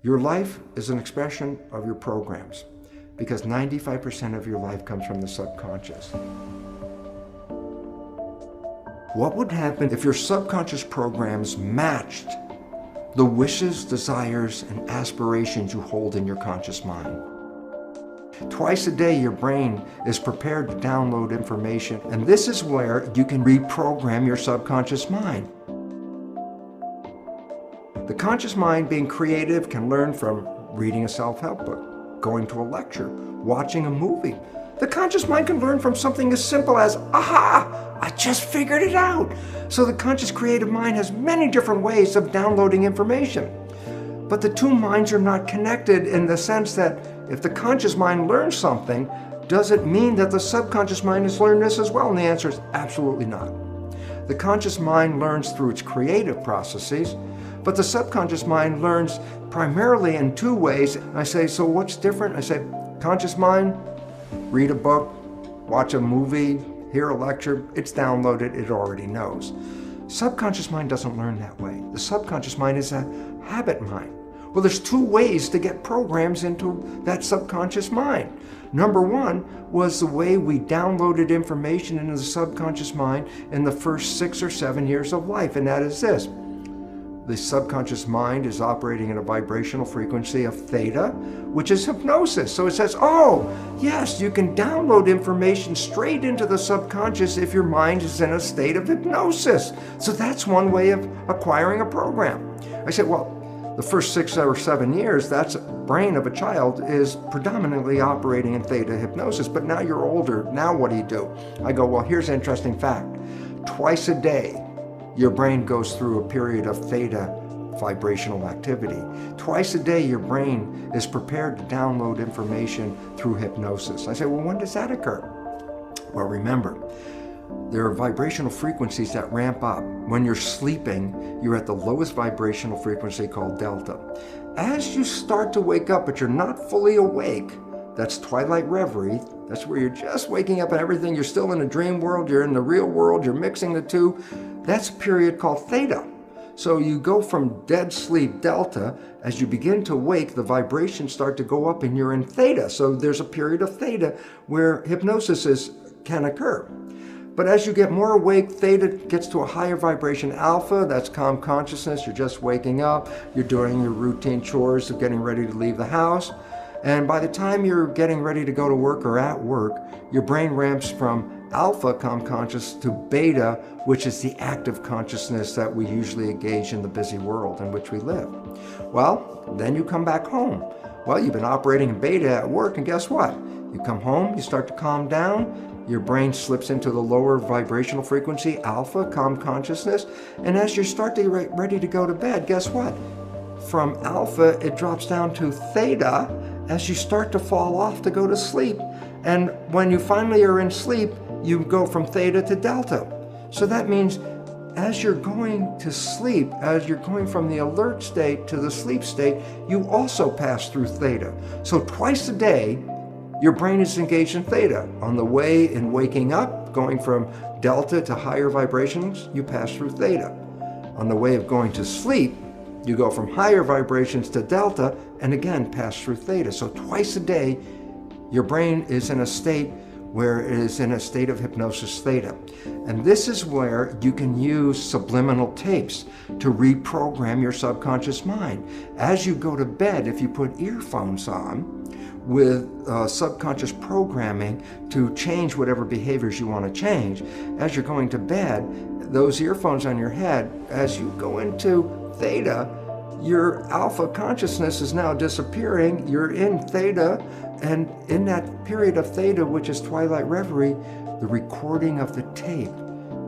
Your life is an expression of your programs because 95% of your life comes from the subconscious. What would happen if your subconscious programs matched the wishes, desires, and aspirations you hold in your conscious mind? Twice a day, your brain is prepared to download information, and this is where you can reprogram your subconscious mind. The conscious mind, being creative, can learn from reading a self-help book, going to a lecture, watching a movie. The conscious mind can learn from something as simple as, aha, I just figured it out. So the conscious creative mind has many different ways of downloading information. But the two minds are not connected in the sense that if the conscious mind learns something, does it mean that the subconscious mind has learned this as well? And the answer is absolutely not. The conscious mind learns through its creative processes, but the subconscious mind learns primarily in two ways. I say, so what's different? I say, conscious mind, read a book, watch a movie, hear a lecture, it's downloaded, it already knows. Subconscious mind doesn't learn that way. The subconscious mind is a habit mind. Well, there's two ways to get programs into that subconscious mind. Number one was the way we downloaded information into the subconscious mind in the first 6 or 7 years of life, and that is this. The subconscious mind is operating at a vibrational frequency of theta, which is hypnosis. So it says, oh, yes, you can download information straight into the subconscious if your mind is in a state of hypnosis. So that's one way of acquiring a program. I said, well, the first 6 or 7 years, that brain of a child is predominantly operating in theta hypnosis. But now you're older. Now what do? I go, well, here's an interesting fact. Twice a day, your brain goes through a period of theta vibrational activity. Twice a day, your brain is prepared to download information through hypnosis. I say, well, when does that occur? Well, remember, there are vibrational frequencies that ramp up. When you're sleeping, you're at the lowest vibrational frequency called delta. As you start to wake up, but you're not fully awake, that's twilight reverie. That's where you're just waking up and everything. You're still in a dream world. You're in the real world. You're mixing the two. That's a period called theta. So you go from dead sleep, delta. As you begin to wake, the vibrations start to go up and you're in theta. So there's a period of theta where hypnosis can occur. But as you get more awake, theta gets to a higher vibration. Alpha, that's calm consciousness. You're just waking up. You're doing your routine chores of getting ready to leave the house. And by the time you're getting ready to go to work or at work, your brain ramps from alpha, calm conscious, to beta, which is the active consciousness that we usually engage in the busy world in which we live. Well, then you come back home. Well, you've been operating in beta at work, and guess what? You come home, you start to calm down, your brain slips into the lower vibrational frequency, alpha, calm consciousness, and as you start to get ready to go to bed, guess what? From alpha, it drops down to theta as you start to fall off to go to sleep. And when you finally are in sleep, you go from theta to delta. So that means as you're going to sleep, as you're going from the alert state to the sleep state, you also pass through theta. So twice a day, your brain is engaged in theta. On the way in waking up, going from delta to higher vibrations, you pass through theta. On the way of going to sleep, you go from higher vibrations to delta and again pass through theta. So twice a day, your brain is in a state where it is in a state of hypnosis theta. And this is where you can use subliminal tapes to reprogram your subconscious mind. As you go to bed, if you put earphones on with subconscious programming to change whatever behaviors you want to change, as you're going to bed, those earphones on your head, as you go into theta, your alpha consciousness is now disappearing. You're in theta, and in that period of theta, which is twilight reverie, the recording of the tape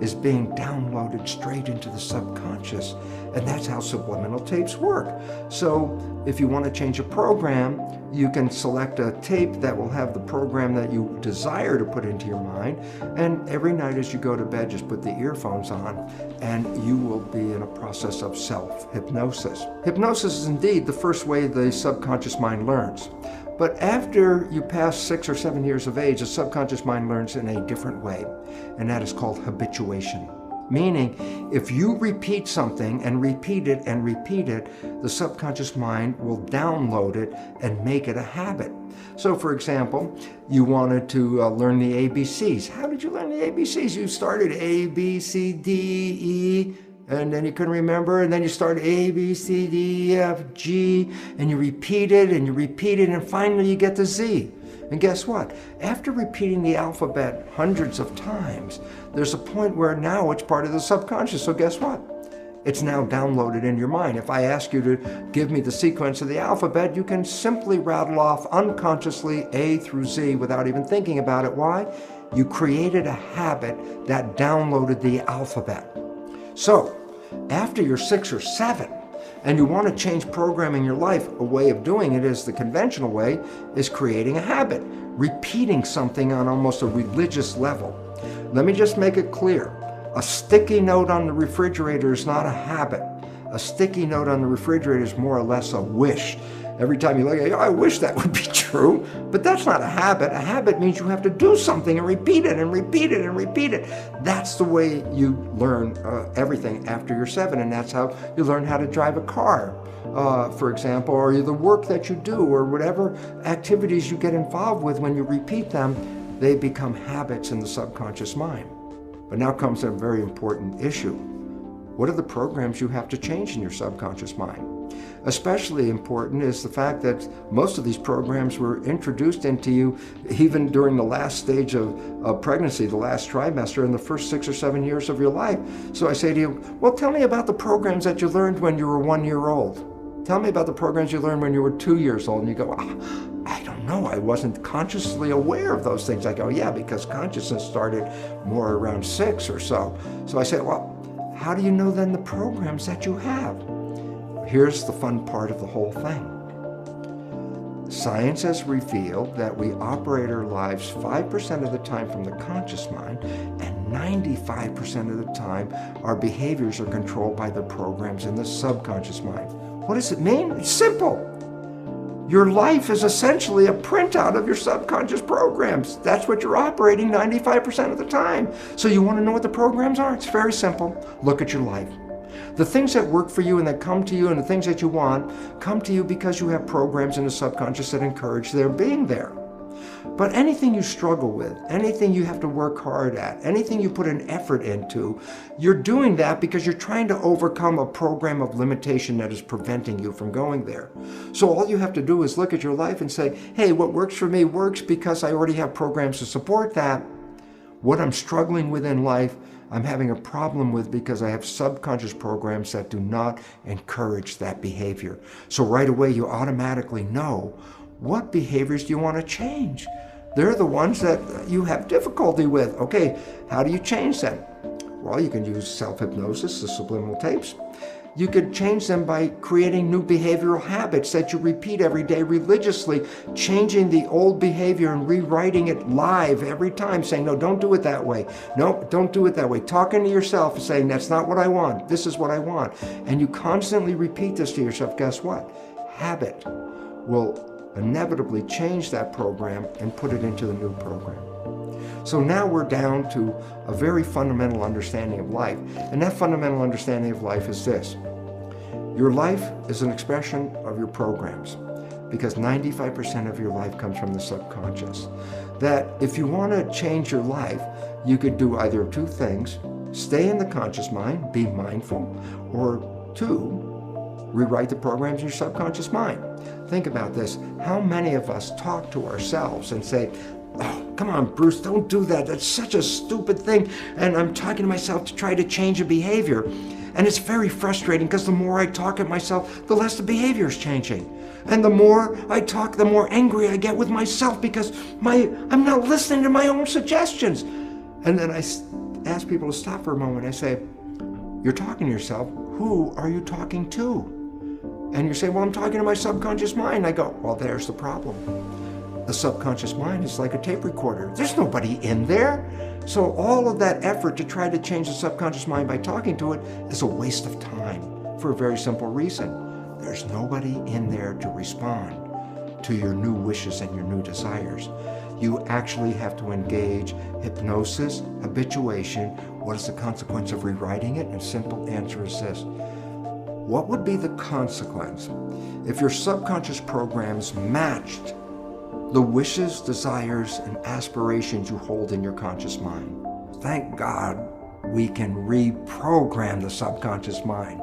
is being downloaded straight into the subconscious. And that's how subliminal tapes work. So if you want to change a program, you can select a tape that will have the program that you desire to put into your mind. And every night as you go to bed, just put the earphones on and you will be in a process of self-hypnosis. Hypnosis is indeed the first way the subconscious mind learns. But after you pass 6 or 7 years of age, the subconscious mind learns in a different way, and that is called habituation. Meaning, if you repeat something and repeat it and repeat it, the subconscious mind will download it and make it a habit. So for example, you wanted to learn the ABCs. How did you learn the ABCs? You started A, B, C, D, E, and then you couldn't remember, and then you started A, B, C, D, E, F, G, and you repeat it, and finally you get to Z. And guess what? After repeating the alphabet hundreds of times, there's a point where now it's part of the subconscious. So guess what? It's now downloaded in your mind. If I ask you to give me the sequence of the alphabet, you can simply rattle off unconsciously A through Z without even thinking about it. Why? You created a habit that downloaded the alphabet. So, after you're 6 or 7, and you want to change programming your life, a way of doing it is the conventional way, is creating a habit, repeating something on almost a religious level. Let me just make it clear. A sticky note on the refrigerator is not a habit. A sticky note on the refrigerator is more or less a wish. Every time you look at it, I wish that would be true, but that's not a habit. A habit means you have to do something and repeat it and repeat it and repeat it. That's the way you learn everything after you're 7, and that's how you learn how to drive a car, for example, or the work that you do, or whatever activities you get involved with. When you repeat them, they become habits in the subconscious mind. But now comes a very important issue. What are the programs you have to change in your subconscious mind? Especially important is the fact that most of these programs were introduced into you even during the last stage of pregnancy, the last trimester, in the first 6 or 7 years of your life. So I say to you, well, tell me about the programs that you learned when you were 1 year old. Tell me about the programs you learned when you were 2 years old. And you go, I don't know, I wasn't consciously aware of those things. I go, yeah, because consciousness started more around 6 or so. So I say, well, how do you know then the programs that you have? Here's the fun part of the whole thing. Science has revealed that we operate our lives 5% of the time from the conscious mind, and 95% of the time our behaviors are controlled by the programs in the subconscious mind. What does it mean? It's simple. Your life is essentially a printout of your subconscious programs. That's what you're operating 95% of the time. So you want to know what the programs are? It's very simple. Look at your life. The things that work for you and that come to you and the things that you want come to you because you have programs in the subconscious that encourage their being there. But anything you struggle with, anything you have to work hard at, anything you put an effort into, you're doing that because you're trying to overcome a program of limitation that is preventing you from going there. So all you have to do is look at your life and say, hey, what works for me works because I already have programs to support that. What I'm struggling with in life, I'm having a problem with because I have subconscious programs that do not encourage that behavior. So right away you automatically know, what behaviors do you want to change? They're the ones that you have difficulty with. Okay, how do you change them? Well, you can use self-hypnosis, the subliminal tapes. You could change them by creating new behavioral habits that you repeat every day religiously, changing the old behavior and rewriting it live every time, saying, no, don't do it that way. No, don't do it that way. Talking to yourself and saying, that's not what I want. This is what I want. And you constantly repeat this to yourself. Guess what? Habit will inevitably change that program and put it into the new program. So now we're down to a very fundamental understanding of life. And that fundamental understanding of life is this. Your life is an expression of your programs, because 95% of your life comes from the subconscious. That if you want to change your life, you could do either of two things: stay in the conscious mind, be mindful, or 2, rewrite the programs in your subconscious mind. Think about this. How many of us talk to ourselves and say, oh, come on, Bruce, don't do that. That's such a stupid thing. And I'm talking to myself to try to change a behavior. And it's very frustrating because the more I talk at myself, the less the behavior is changing. And the more I talk, the more angry I get with myself because I'm not listening to my own suggestions. And then I ask people to stop for a moment. I say, you're talking to yourself. Who are you talking to? And you say, well, I'm talking to my subconscious mind. I go, well, there's the problem. The subconscious mind is like a tape recorder. There's nobody in there. So all of that effort to try to change the subconscious mind by talking to it is a waste of time for a very simple reason. There's nobody in there to respond to your new wishes and your new desires. You actually have to engage hypnosis, habituation. What is the consequence of rewriting it? And simple answer is this. What would be the consequence if your subconscious programs matched the wishes, desires, and aspirations you hold in your conscious mind? Thank God we can reprogram the subconscious mind.